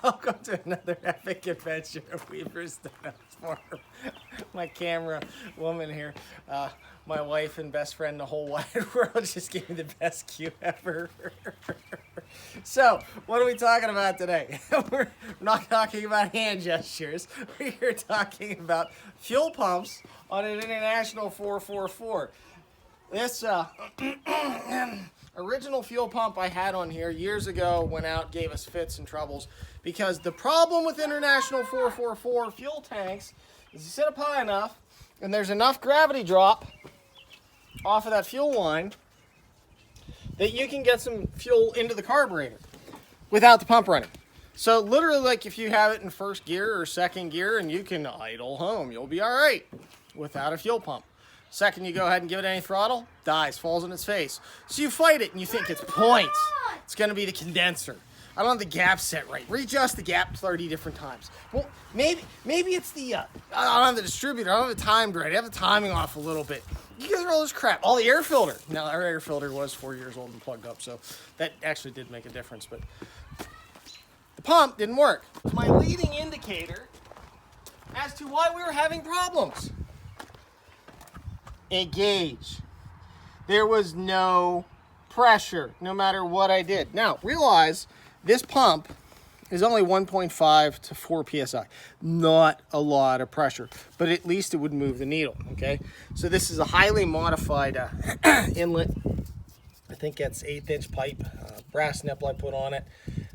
Welcome to another epic adventure of Weaver's Donut Farm. My camera woman here, my wife and best friend in the whole wide world, just gave me the best cue ever. So, what are we talking about today? We're not talking about hand gestures. We're here talking about fuel pumps on an International 444. This original fuel pump I had on here years ago went out, gave us fits and troubles, because the problem with International 444 fuel tanks is you sit up high enough and there's enough gravity drop off of that fuel line that you can get some fuel into the carburetor without the pump running. So literally, like, if you have it in first gear or second gear and you can idle home, you'll be all right without a fuel pump. Second you go ahead and give it any throttle, dies, falls on its face. So you fight it and you think it's points. It's gonna be the condenser. I don't have the gap set right. Readjust the gap 30 different times. Well, maybe it's the, I don't have the distributor, I don't have it timed right. I have the timing off a little bit. You guys are all this crap. All the air filter. Now, our air filter was 4 years old and plugged up, so that actually did make a difference, but the pump didn't work. It's my leading indicator as to why we were having problems. A gauge. There was no pressure, no matter what I did. Now, realize this pump is only 1.5 to 4 psi. Not a lot of pressure, but at least it would move the needle, okay? So this is a highly modified inlet. I think that's 1/8" pipe, brass nipple I put on it,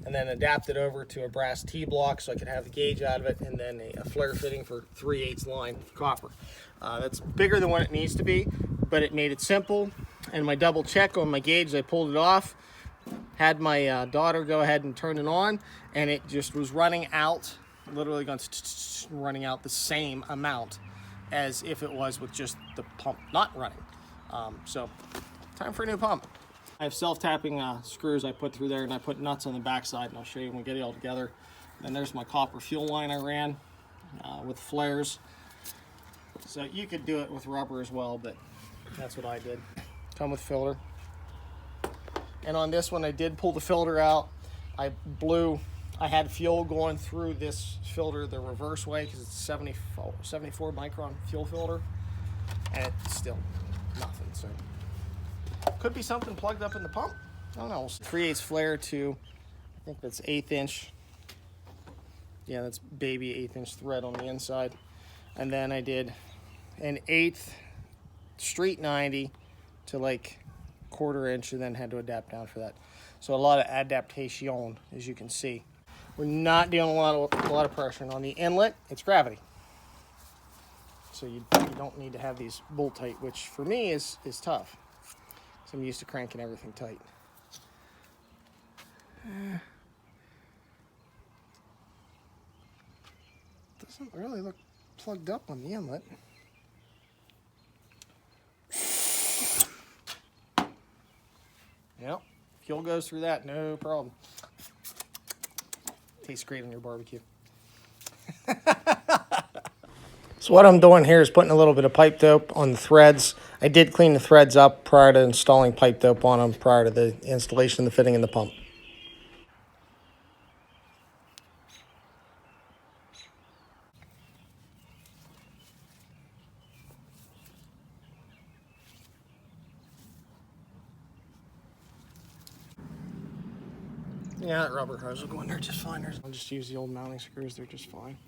and then adapted over to a brass T-block so I could have the gauge out of it, and then a flare fitting for 3/8 line copper. That's bigger than what it needs to be, but it made it simple. And my double check on my gauge, I pulled it off, had my daughter go ahead and turn it on, and it just was running out, literally going running out the same amount as if it was with just the pump not running. So time for a new pump. I have self-tapping screws I put through there, and I put nuts on the backside, and I'll show you when we get it all together. And there's my copper fuel line I ran with flares. So you could do it with rubber as well, but that's what I did. Come with filter. And on this one, I did pull the filter out. I had fuel going through this filter the reverse way because it's 74 micron fuel filter, and it's still nothing. So could be something plugged up in the pump. I don't know. 3/8 flare to, I think that's 1/8". Yeah, that's baby 1/8" thread on the inside. And then I did an 1/8 street 90 to like 1/4 inch, and then had to adapt down for that. So a lot of adaptation, as you can see. We're not dealing a lot of pressure. And on the inlet, it's gravity. So you don't need to have these bolt tight, which for me is tough. So I'm used to cranking everything tight. Doesn't really look plugged up on the inlet. Yep, fuel goes through that, no problem. Tastes great on your barbecue. So what I'm doing here is putting a little bit of pipe dope on the threads. I did clean the threads up prior to installing pipe dope on them, prior to the installation and the fitting in the pump. Yeah, that rubber hose will go in there just fine. I'll just use the old mounting screws, they're just fine.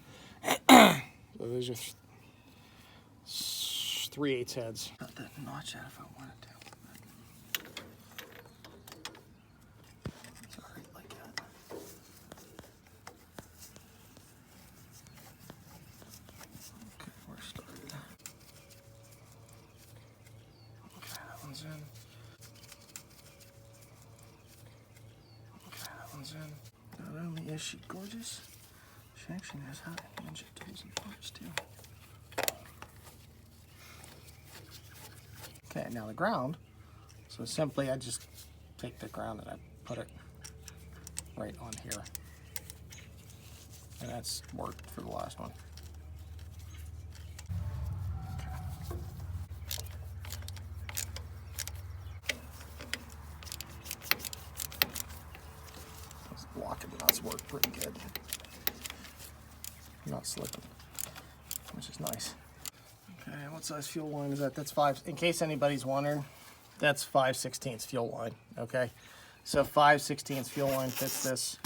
So those are 3/8 heads. Cut that notch out if I wanted to. It's alright like that. Okay, we're started. Okay, that one's in. In. Not only is she gorgeous, she actually knows how to inject tools and parts too. Okay, now the ground. So simply I just take the ground and I put it right on here. And that's worked for the last one. blocking nuts work pretty good. Not slipping, which is nice. Okay, what size fuel line is that? That's 5, in case anybody's wondering, that's 5/16 fuel line, okay? So 5/16 fuel line fits this,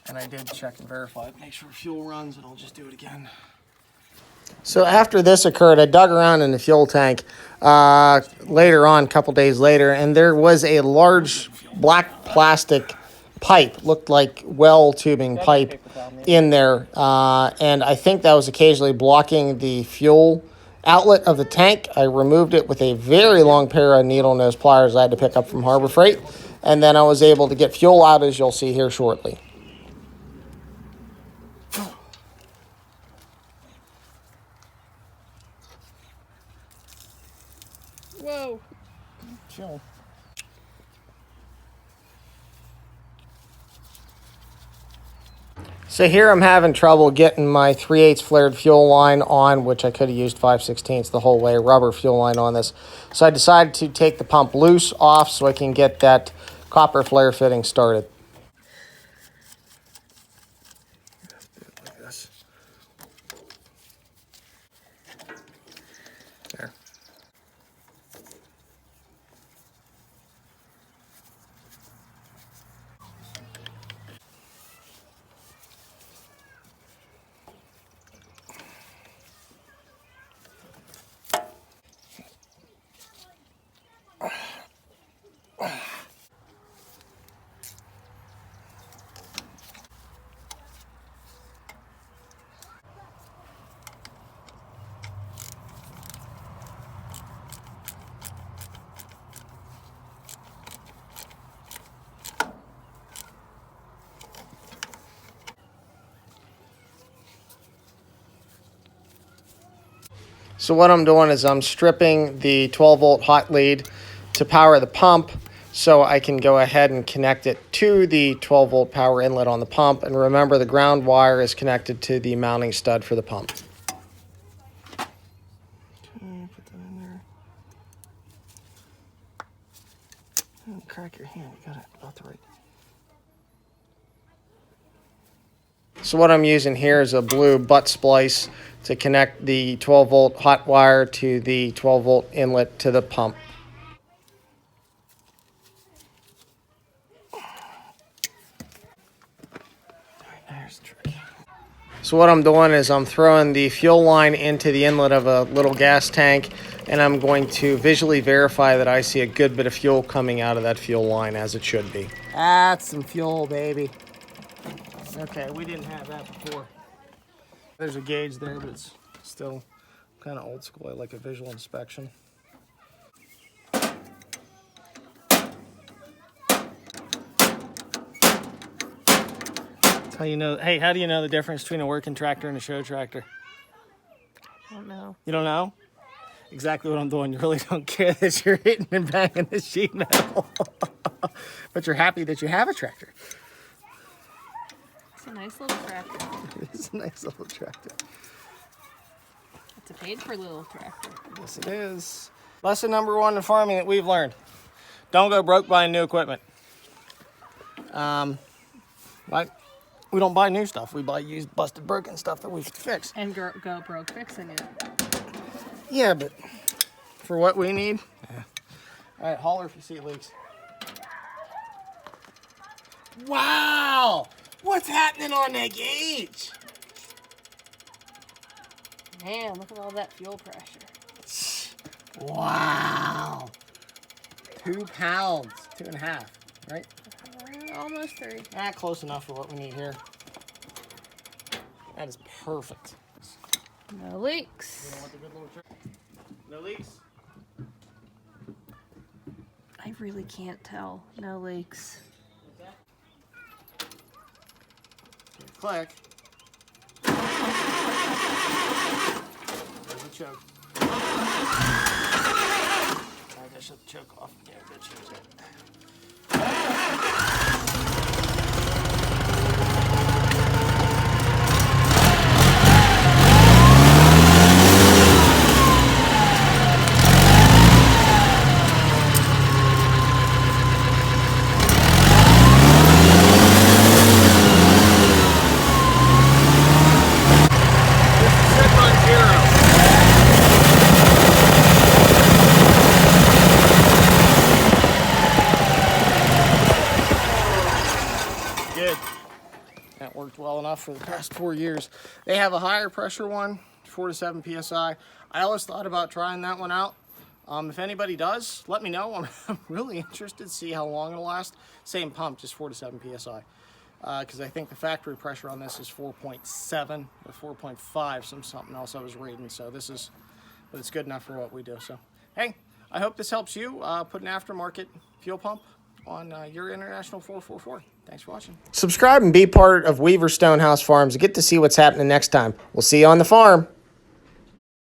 and I did check and verify, make sure fuel runs, and I'll just do it again. So after this occurred, I dug around in the fuel tank later on, a couple days later, and there was a large black plastic pipe, looked like well tubing pipe in there, and I think that was occasionally blocking the fuel outlet of the tank. I removed it with a very long pair of needle nose pliers I had to pick up from Harbor Freight, and then I was able to get fuel out, as you'll see here shortly. Whoa. Chill. So here I'm having trouble getting my 3/8 flared fuel line on, which I could have used 5/16 the whole way, rubber fuel line on this. So I decided to take the pump loose off so I can get that copper flare fitting started. Like this. There. So what I'm doing is I'm stripping the 12-volt hot lead to power the pump so I can go ahead and connect it to the 12-volt power inlet on the pump. And remember, the ground wire is connected to the mounting stud for the pump. Okay, put that in there. Oh, crack your hand, you got it about the right. So what I'm using here is a blue butt splice to connect the 12-volt hot wire to the 12-volt inlet to the pump. There's the trick. So what I'm doing is I'm throwing the fuel line into the inlet of a little gas tank, and I'm going to visually verify that I see a good bit of fuel coming out of that fuel line, as it should be. That's some fuel, baby. Okay, we didn't have that before. There's a gauge there, but it's still kind of old school. I like a visual inspection. How you know? Hey, how do you know the difference between a working tractor and a show tractor? I don't know. You don't know? Exactly what I'm doing. You really don't care that you're hitting and banging the sheet metal. But you're happy that you have a tractor. It's a nice little tractor. It is a nice little tractor. It's a paid-for little tractor. Yes, it is. Lesson number 1 in farming that we've learned. Don't go broke buying new equipment. Like, we don't buy new stuff. We buy used, busted, broken stuff that we fix. And go broke fixing it. Yeah, but for what we need. Yeah. All right, holler if you see leaks. Wow! What's happening on that gauge? Man, look at all that fuel pressure. Wow! 2 pounds, 2.5, right? Almost 3. Ah, close enough for what we need here. That is perfect. No leaks. You know what the good little trick? No leaks? I really can't tell. No leaks. Click. There's a choke. Alright, that shut the choke off. Yeah, good choke. worked well enough for the past 4 years. They have a higher pressure one, 4 to 7 PSI. I always thought about trying that one out. If anybody does, let me know. I'm really interested to see how long it'll last. Same pump, just 4 to 7 PSI. Because I think the factory pressure on this is 4.7 or 4.5, something else I was reading. So this is, but it's good enough for what we do. So, hey, I hope this helps you put an aftermarket fuel pump on your International 444. Thanks for watching. Subscribe and be part of Weaver Stonehouse Farms. Get to see what's happening next time. We'll see you on the farm.